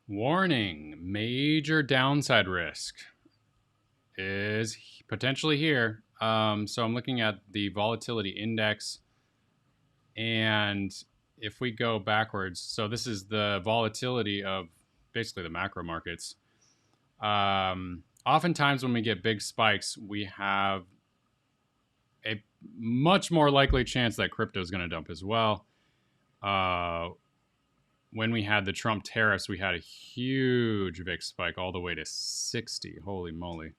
Warning, major downside risk is potentially here. So I'm looking at the volatility index, and if we go backwards, so this is the volatility of basically the macro markets. Oftentimes when we get big spikes, we have a much more likely chance that crypto is going to dump as well. When we had the Trump tariffs, we had a huge VIX spike all the way to 60. Holy moly.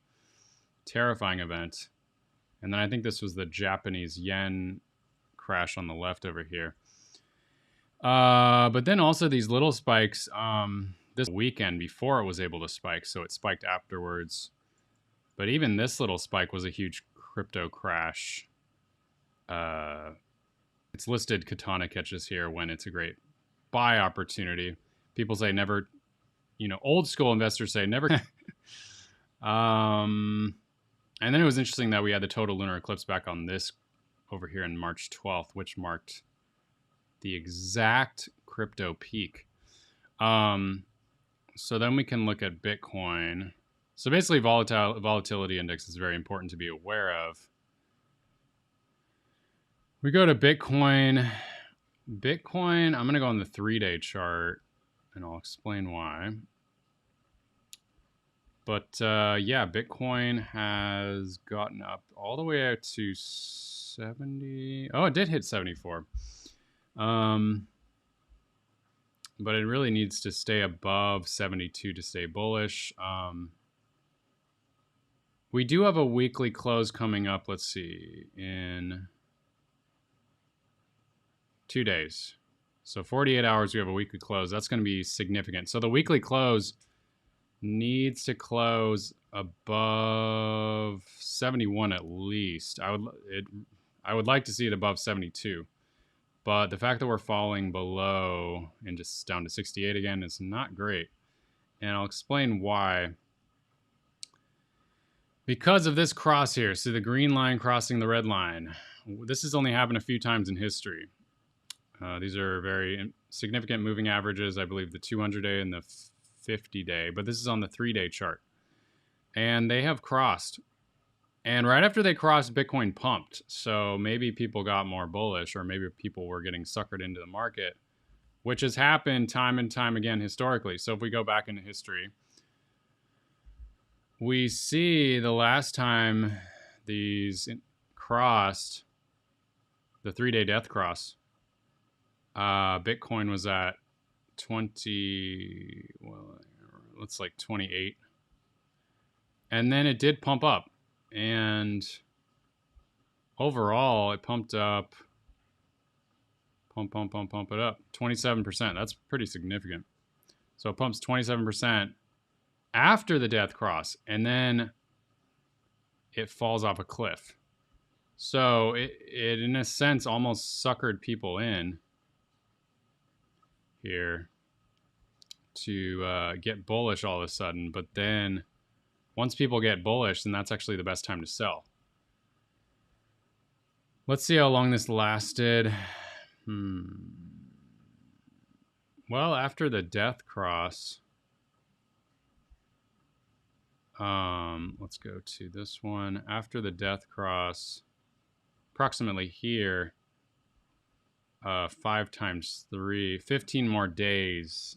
Terrifying event. And then I think this was the Japanese yen crash on the left over here. But then also these little spikes this weekend before it was able to spike, so it spiked afterwards. But even this little spike was a huge crypto crash. It's listed katana catches here when it's a great buy opportunity. People say never, old school investors say never. And then it was interesting that we had the total lunar eclipse back on this over here in March 12th, which marked the exact crypto peak. So then we can look at Bitcoin. So basically volatility index is very important to be aware of. We go to Bitcoin. I'm going to go on the 3-day chart, and I'll explain why. But yeah, Bitcoin has gotten up all the way out to 70. Oh, it did hit 74. But it really needs to stay above 72 to stay bullish. We do have a weekly close coming up, let's see, in 2 days. So 48 hours, we have a weekly close. That's going to be significant. So the weekly close needs to close above 71 at least. I would like to see it above 72. But the fact that we're falling below and just down to 68 again is not great. And I'll explain why. Because of this cross here, so the green line crossing the red line. This has only happened a few times in history. These are very significant moving averages. I believe the 200-day and the 50-day. But this is on the 3-day chart. And they have crossed. And right after they crossed, Bitcoin pumped. So maybe people got more bullish, or maybe people were getting suckered into the market, which has happened time and time again historically. So if we go back into history, we see the last time these crossed, the 3-day death cross, Bitcoin was at 20, well, let's like 28. And then it did pump up. And overall, it pumped up, pump it up, 27%. That's pretty significant. So it pumps 27% after the death cross, and then it falls off a cliff. So it in a sense, almost suckered people in here to get bullish all of a sudden. But then once people get bullish, then that's actually the best time to sell. Let's see how long this lasted. Well, after the death cross, let's go to this one. After the death cross, approximately here, 5 times 3, 15 more days.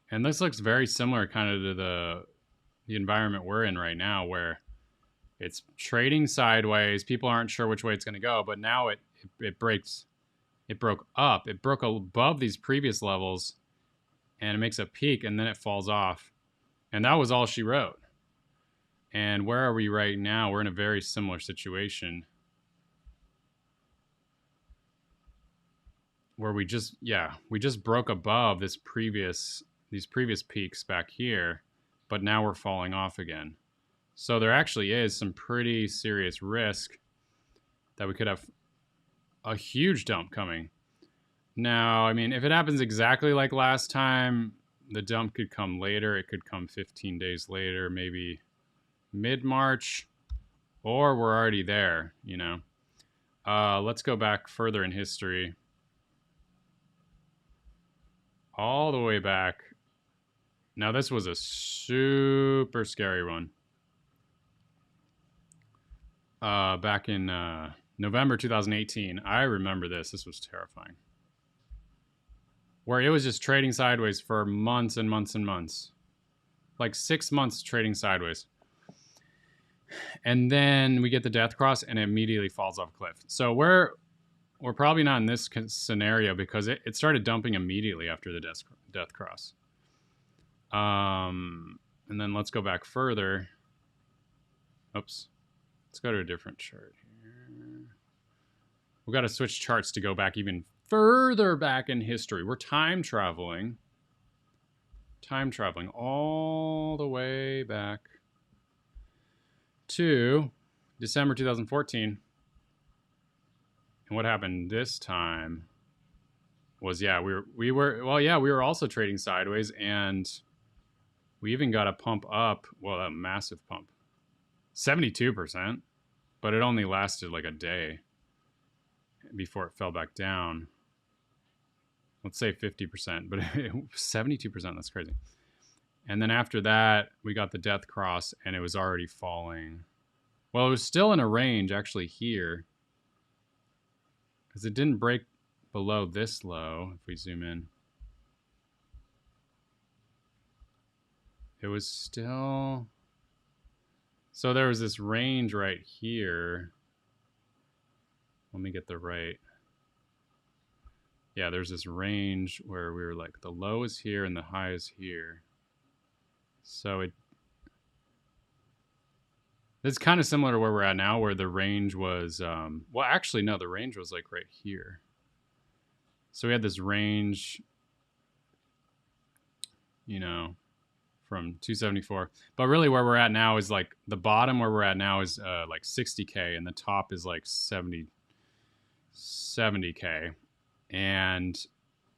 And this looks very similar kind of to the environment we're in right now, where it's trading sideways. People aren't sure which way it's going to go, but now it broke up. It broke above these previous levels, and it makes a peak, and then it falls off. And that was all she wrote. And where are we right now? We're in a very similar situation, where we just broke above these previous peaks back here, but now we're falling off again. So there actually is some pretty serious risk that we could have a huge dump coming. Now, I mean, if it happens exactly like last time, the dump could come later. It could come 15 days later, maybe mid-March, or we're already there, Let's go back further in history. all the way back. Now, this was a super scary one. Back in November 2018. I remember this. This was terrifying. Where it was just trading sideways for months and months and months. Like 6 months trading sideways. And then we get the death cross and it immediately falls off a cliff. So we're probably not in this scenario because it started dumping immediately after the death cross. And then let's go back further. Oops. Let's go to a different chart here. We've got to switch charts to go back even further back in history. We're time traveling. Time traveling all the way back to December 2014. And what happened this time was, yeah, we were also trading sideways, and we even got a pump up. Well, a massive pump. 72%, but it only lasted like a day before it fell back down. Let's say 50%, but 72%, that's crazy. And then after that, we got the death cross, and it was already falling. Well, it was still in a range, actually, here. Because it didn't break below this low, if we zoom in. It was still... So there was this range right here. Let me get the right. Yeah, there's this range where we were like, the low is here and the high is here. So it's kind of similar to where we're at now, where the range was, well, actually, no, the range was like right here. So we had this range, you know, from 274. But really where we're at now is like, the bottom where we're at now is like 60K, and the top is like 70K. And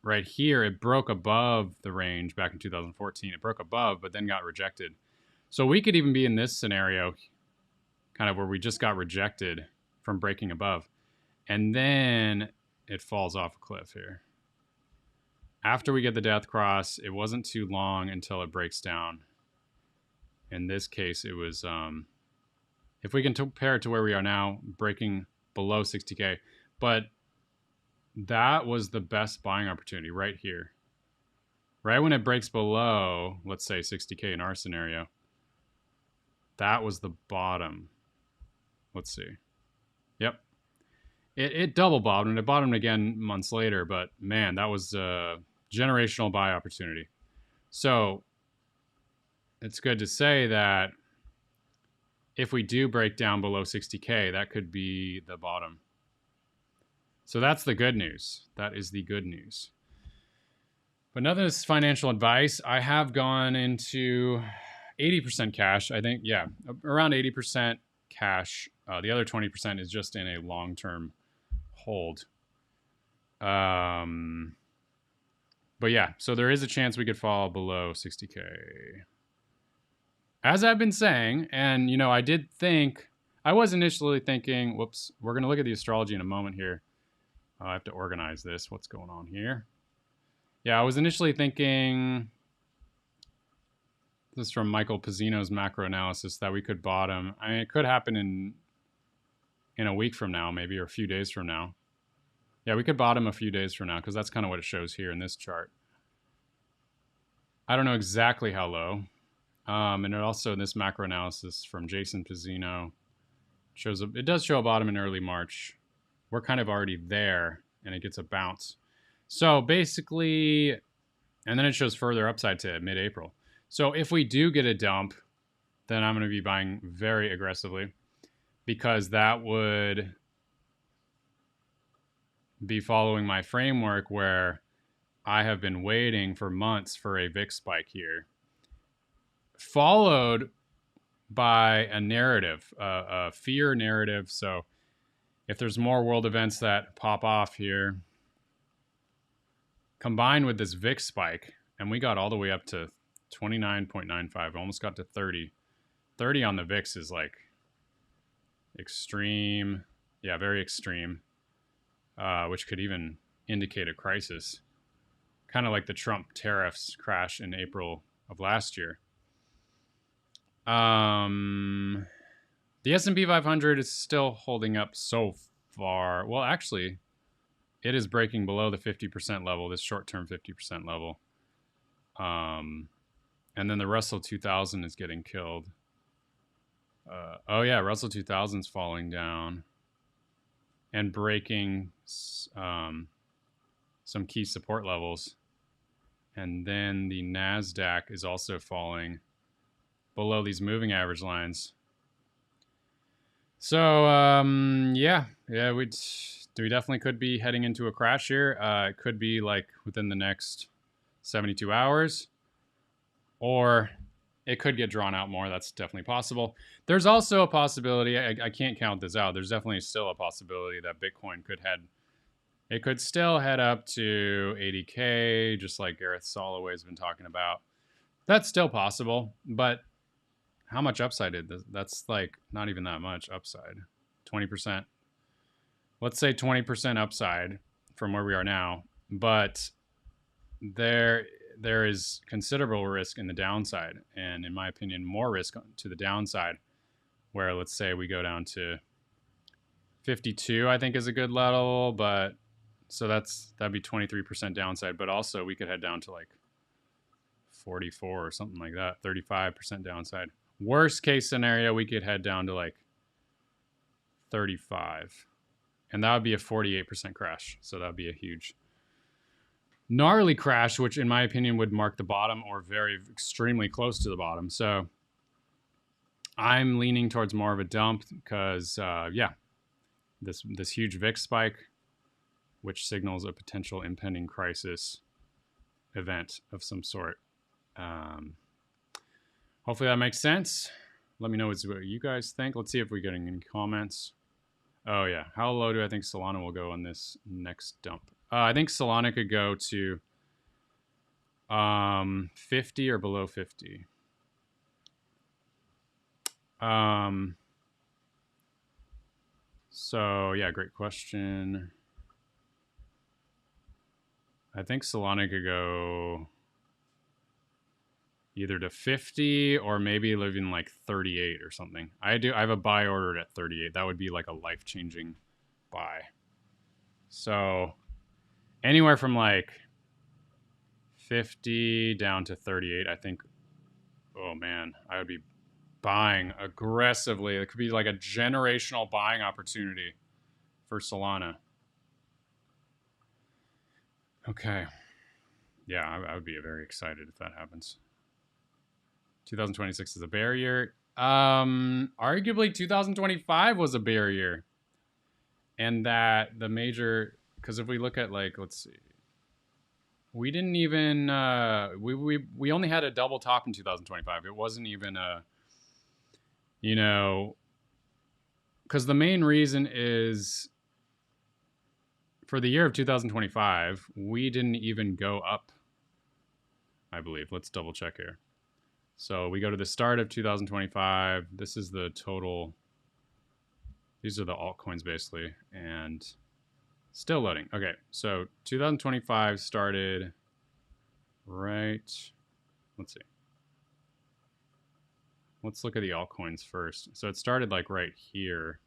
right here, it broke above the range back in 2014. It broke above, but then got rejected. So we could even be in this scenario, kind of where we just got rejected from breaking above. And then it falls off a cliff here. After we get the death cross, it wasn't too long until it breaks down. In this case, it was, if we can compare it to where we are now, breaking below 60K. But that was the best buying opportunity right here. Right when it breaks below, let's say 60K in our scenario, that was the bottom. Let's see. Yep. It double bottomed. It bottomed again months later, but man, that was a generational buy opportunity. So it's good to say that if we do break down below 60K, that could be the bottom. So that's the good news. That is the good news. But none of this financial advice. I have gone into 80% cash. I think, yeah, around 80% cash. The other 20% is just in a long-term hold. But yeah, so there is a chance we could fall below 60K. As I've been saying, and you know, I was initially thinking, whoops, we're going to look at the astrology in a moment here. I have to organize this. What's going on here? Yeah, I was initially thinking, this is from Michael Pizzino's macro analysis, that we could bottom. I mean, it could happen in a week from now, maybe, or a few days from now. Yeah, we could bottom a few days from now, because that's kind of what it shows here in this chart. I don't know exactly how low. And it also, in this macro analysis from Jason Pizzino, it does show a bottom in early March. We're kind of already there, and it gets a bounce. So basically, and then it shows further upside to mid-April. So if we do get a dump, then I'm going to be buying very aggressively, because that would be following my framework where I have been waiting for months for a VIX spike here, followed by a narrative, a fear narrative. So if there's more world events that pop off here, combined with this VIX spike, and we got all the way up to 29.95, almost got to 30. 30 on the VIX is like extreme. Yeah, very extreme, which could even indicate a crisis. kind of like the Trump tariffs crash in April of last year. The S&P 500 is still holding up so far. Well, actually, it is breaking below the 50% level, this short-term 50% level. And then the Russell 2000 is getting killed. Oh yeah, Russell 2000 is falling down and breaking some key support levels. And then the NASDAQ is also falling below these moving average lines. So yeah, we definitely could be heading into a crash here. It could be like within the next 72 hours, or it could get drawn out more. That's definitely possible. There's also a possibility, I can't count this out. There's definitely still a possibility that Bitcoin could still head up to 80K, just like Gareth Soloway has been talking about. That's still possible, but how much upside is this? That's like not even that much upside. 20%. Let's say 20% upside from where we are now, but there is considerable risk in the downside, and in my opinion, more risk to the downside, where let's say we go down to 52, I think is a good level, but so that'd be 23% downside, but also we could head down to like 44 or something like that, 35% downside. Worst case scenario, we could head down to like 35, and that would be a 48% crash. So that would be a huge gnarly crash, which in my opinion would mark the bottom or very extremely close to the bottom. So I'm leaning towards more of a dump because yeah, this huge VIX spike, which signals a potential impending crisis event of some sort. Hopefully that makes sense. Let me know what you guys think. Let's see if we're getting any comments. Oh yeah, how low do I think Solana will go on this next dump? I think Solana could go to 50 or below 50. So yeah, great question. I think Solana could go either to 50 or maybe living like 38 or something. I have a buy ordered at 38. That would be like a life-changing buy. So anywhere from like 50 down to 38, I think, oh man, I would be buying aggressively. It could be like a generational buying opportunity for Solana. Okay. Yeah, I would be very excited if that happens. 2026 is a bear year. Arguably 2025 was a bear year. And that the major, because if we look at like, let's see, we didn't even, we only had a double top in 2025. It wasn't even a, you know, because the main reason is for the year of 2025, we didn't even go up, I believe. Let's double check here. So we go to the start of 2025. This is the total. These are the altcoins basically, and still loading. Okay, so 2025 started right. Let's see. Let's look at the altcoins first. So it started like right here.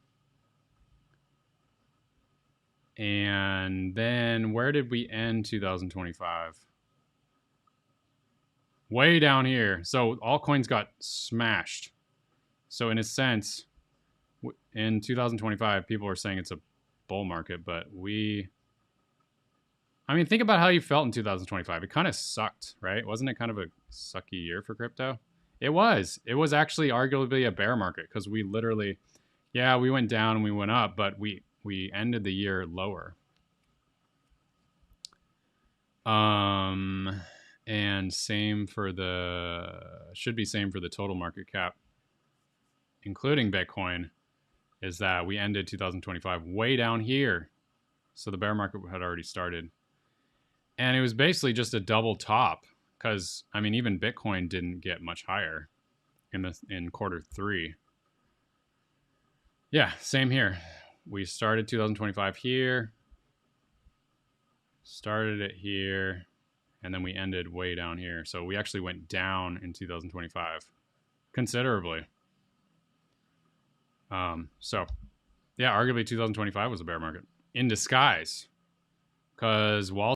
And then where did we end 2025? Way down here. So altcoins got smashed. So in a sense, in 2025, people were saying it's a bull market, but I mean, think about how you felt in 2025. It kind of sucked, right? Wasn't it kind of a sucky year for crypto? It was. It was actually arguably a bear market because we literally, yeah, we went down and we went up, but we ended the year lower. And same for should be same for the total market cap, including Bitcoin, is that we ended 2025 way down here. So the bear market had already started. And it was basically just a double top because, I mean, even Bitcoin didn't get much higher in quarter three. Yeah, same here. We started 2025 here, started it here, and then we ended way down here. So we actually went down in 2025 considerably. So yeah, arguably 2025 was a bear market in disguise, because Wall